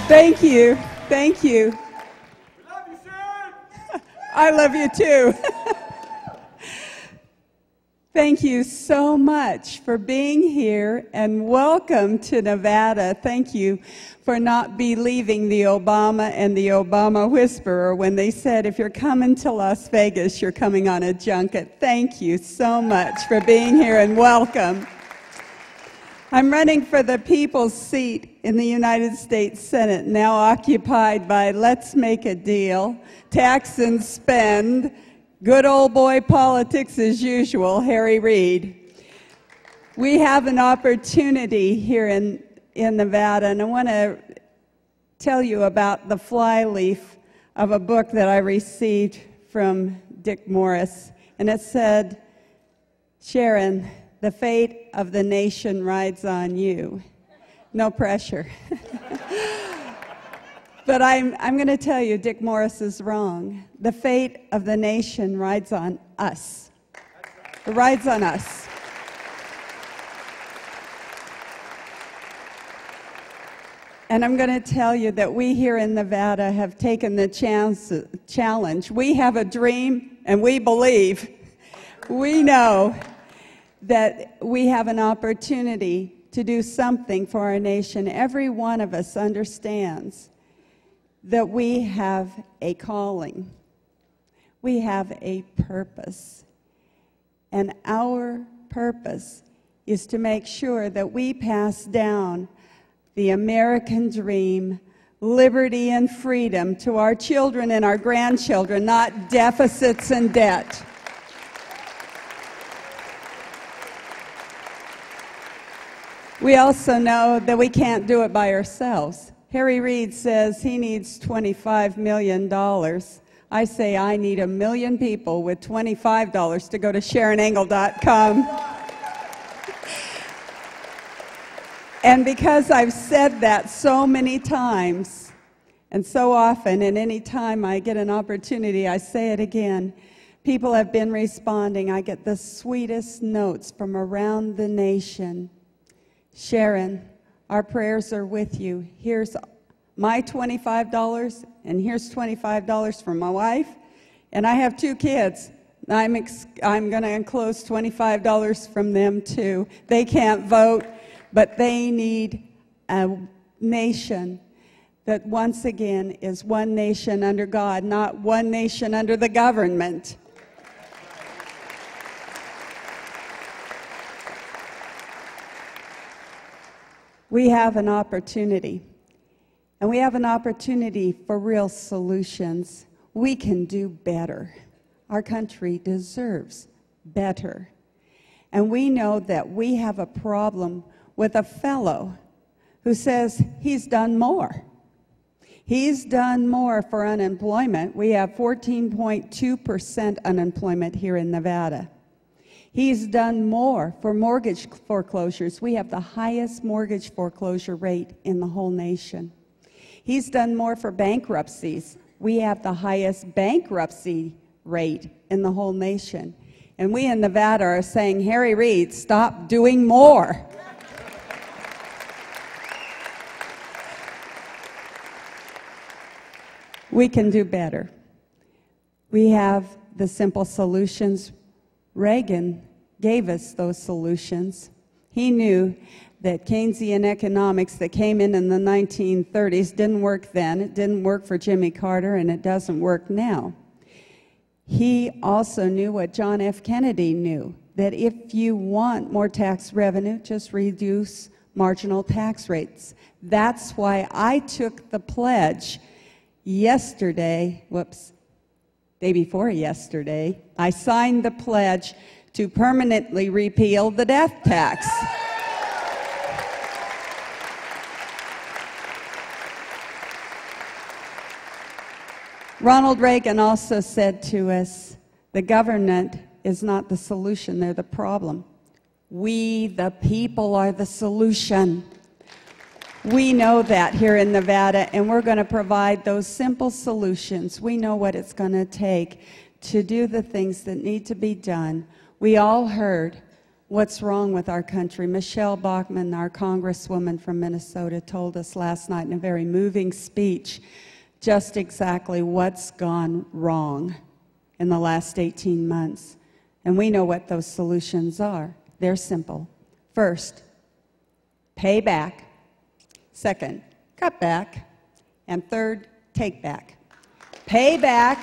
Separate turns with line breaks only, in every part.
Thank you. Thank you.
We love you, Sharon.
I love you too. Thank you so much for being here, and welcome to Nevada. Thank you for not believing the Obama and the Obama whisperer when they said, if you're coming to Las Vegas, you're coming on a junket. Thank you so much for being here, and welcome. I'm running for the people's seat in the United States Senate, now occupied by Let's Make a Deal, Tax and Spend, good old boy politics as usual, Harry Reid. We have an opportunity here in Nevada, and I want to tell you about the flyleaf of a book that I received from Dick Morris, and it said, Sharon, the fate of the nation rides on you. No pressure. But I'm going to tell you, Dick Morris is wrong. The fate of the nation rides on us. It rides on us. And I'm going to tell you that we here in Nevada have taken the challenge. We have a dream, and we believe. We know that we have an opportunity to do something for our nation. Every one of us understands that we have a calling. We have a purpose. And our purpose is to make sure that we pass down the American dream, liberty and freedom to our children and our grandchildren, not deficits and debt. We also know that we can't do it by ourselves. Harry Reid says he needs $25 million. I say I need 1 million people with $25 to go to SharronAngle.com. And because I've said that so many times and so often, and any time I get an opportunity, I say it again, people have been responding. I get the sweetest notes from around the nation. Sharon, our prayers are with you. Here's my $25, and here's $25 from my wife. And I have 2 kids. I'm going to enclose $25 from them, too. They can't vote, but they need a nation that, once again, is one nation under God, not one nation under the government. We have an opportunity, and we have an opportunity for real solutions. We can do better. Our country deserves better. And we know that we have a problem with a fellow who says he's done more. He's done more for unemployment. We have 14.2% unemployment here in Nevada. He's done more for mortgage foreclosures. We have the highest mortgage foreclosure rate in the whole nation. He's done more for bankruptcies. We have the highest bankruptcy rate in the whole nation. And we in Nevada are saying, Harry Reid, stop doing more. We can do better. We have the simple solutions. Reagan gave us those solutions. He knew that Keynesian economics that came in the 1930s didn't work then, it didn't work for Jimmy Carter, and it doesn't work now. He also knew what John F. Kennedy knew, that if you want more tax revenue, just reduce marginal tax rates. That's why I took the pledge yesterday, day before yesterday, I signed the pledge to permanently repeal the death tax. Ronald Reagan also said to us, the government is not the solution, they're the problem. We, the people, are the solution. We know that here in Nevada, and we're going to provide those simple solutions. We know what it's going to take to do the things that need to be done. We all heard what's wrong with our country. Michelle Bachmann, our congresswoman from Minnesota, told us last night in a very moving speech just exactly what's gone wrong in the last 18 months. And we know what those solutions are. They're simple. First, pay back. Second, cut back. And third, take back. Pay back.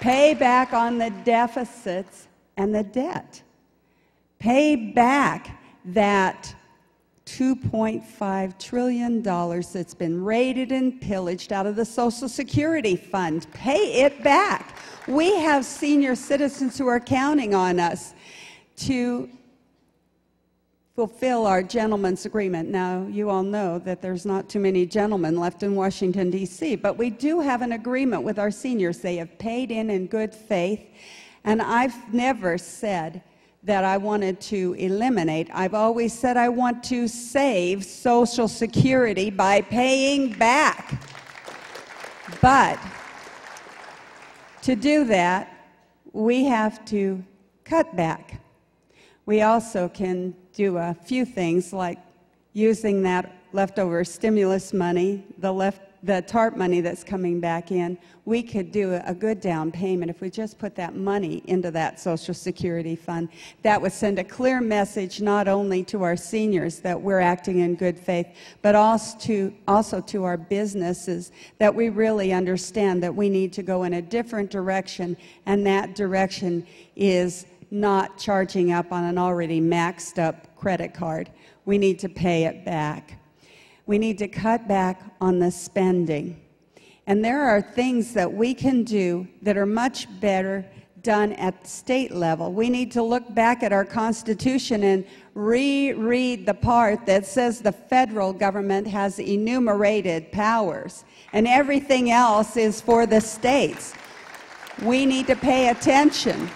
Pay back on the deficits and the debt. Pay back that $2.5 trillion that's been raided and pillaged out of the Social Security Fund. Pay it back. We have senior citizens who are counting on us to fulfill our gentleman's agreement. Now, you all know that there's not too many gentlemen left in Washington, D.C., but we do have an agreement with our seniors. They have paid in good faith, and I've never said that I wanted to eliminate. I've always said I want to save Social Security by paying back. But to do that, we have to cut back. We also can do a few things like using that leftover stimulus money, the TARP money that's coming back in. We could do a good down payment if we just put that money into that Social Security Fund. That would send a clear message not only to our seniors that we're acting in good faith, but also to our businesses that we really understand that we need to go in a different direction, and that direction is not charging up on an already maxed up credit card. We need to pay it back. We need to cut back on the spending. And there are things that we can do that are much better done at state level. We need to look back at our Constitution and reread the part that says the federal government has enumerated powers and everything else is for the states. We need to pay attention.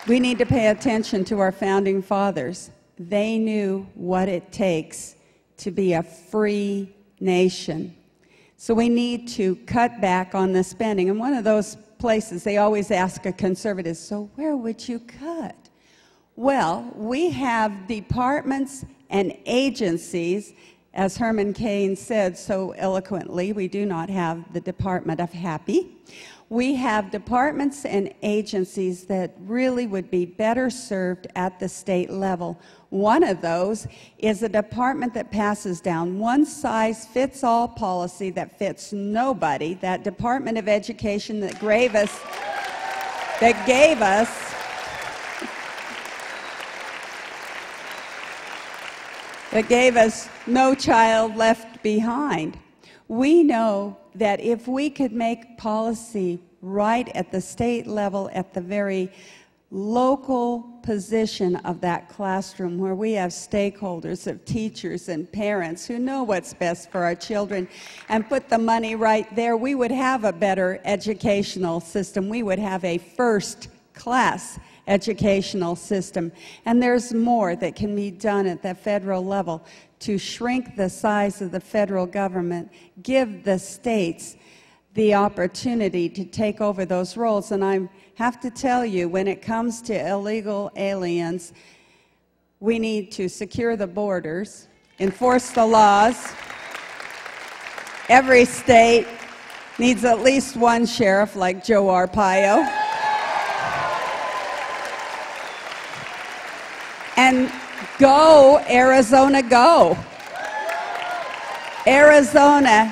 We need to pay attention to our founding fathers. They knew what it takes to be a free nation. So we need to cut back on the spending. And one of those places, they always ask a conservative, so where would you cut? Well, we have departments and agencies, as Herman Cain said so eloquently, we do not have the Department of Happy. We have departments and agencies that really would be better served at the state level. One of those is a department that passes down one-size-fits-all policy that fits nobody, that Department of Education that gave us No Child Left Behind. We know that if we could make policy right at the state level, at the very local position of that classroom where we have stakeholders of teachers and parents who know what's best for our children and put the money right there, we would have a better educational system. We would have a first-class educational system. And there's more that can be done at the federal level to shrink the size of the federal government, give the states the opportunity to take over those roles. And I have to tell you, when it comes to illegal aliens, we need to secure the borders, enforce the laws. Every state needs at least one sheriff like Joe Arpaio. And go, Arizona, go. Arizona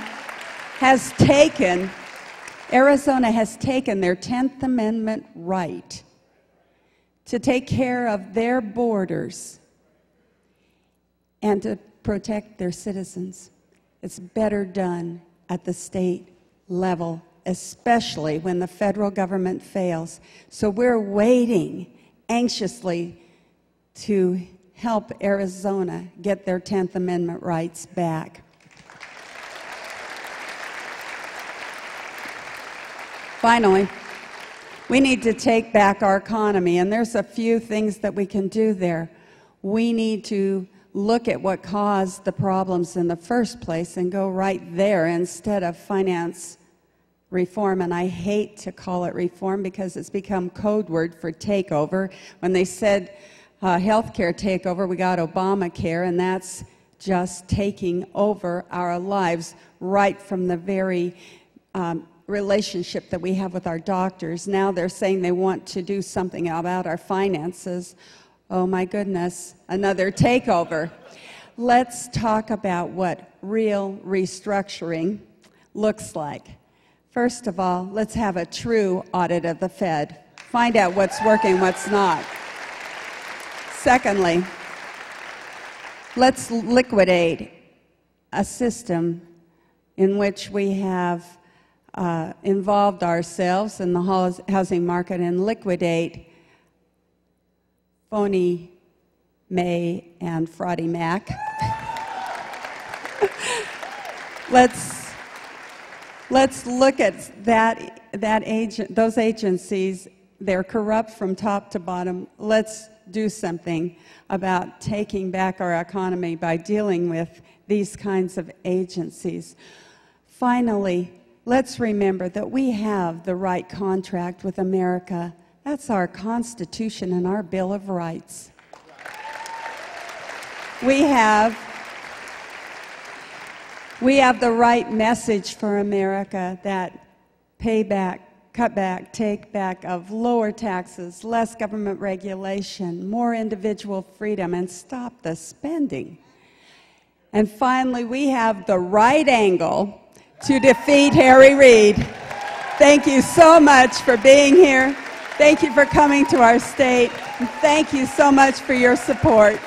has taken their 10th Amendment right to take care of their borders and to protect their citizens. It's better done at the state level, especially when the federal government fails. So we're waiting anxiously to help Arizona get their 10th Amendment rights back. Finally, we need to take back our economy, and there's a few things that we can do there. We need to look at what caused the problems in the first place and go right there instead of finance reform, and I hate to call it reform because it's become code word for takeover. When they said healthcare takeover, we got Obamacare, and that's just taking over our lives right from the very relationship that we have with our doctors. Now they're saying they want to do something about our finances. Oh my goodness, another takeover. Let's talk about what real restructuring looks like. First of all, let's have a true audit of the Fed. Find out what's working, what's not. Secondly, let's liquidate a system in which we have involved ourselves in the housing market and liquidate phony May and Fraudy Mac. Let's look at those agencies. They're corrupt from top to bottom. Let's do something about taking back our economy by dealing with these kinds of agencies. Finally, let's remember that we have the right contract with America. That's our Constitution and our Bill of Rights. We have the right message for America, that payback, cutback, take back of lower taxes, less government regulation, more individual freedom, and stop the spending. And finally, we have the right angle to defeat Harry Reid. Thank you so much for being here. Thank you for coming to our state. And thank you so much for your support.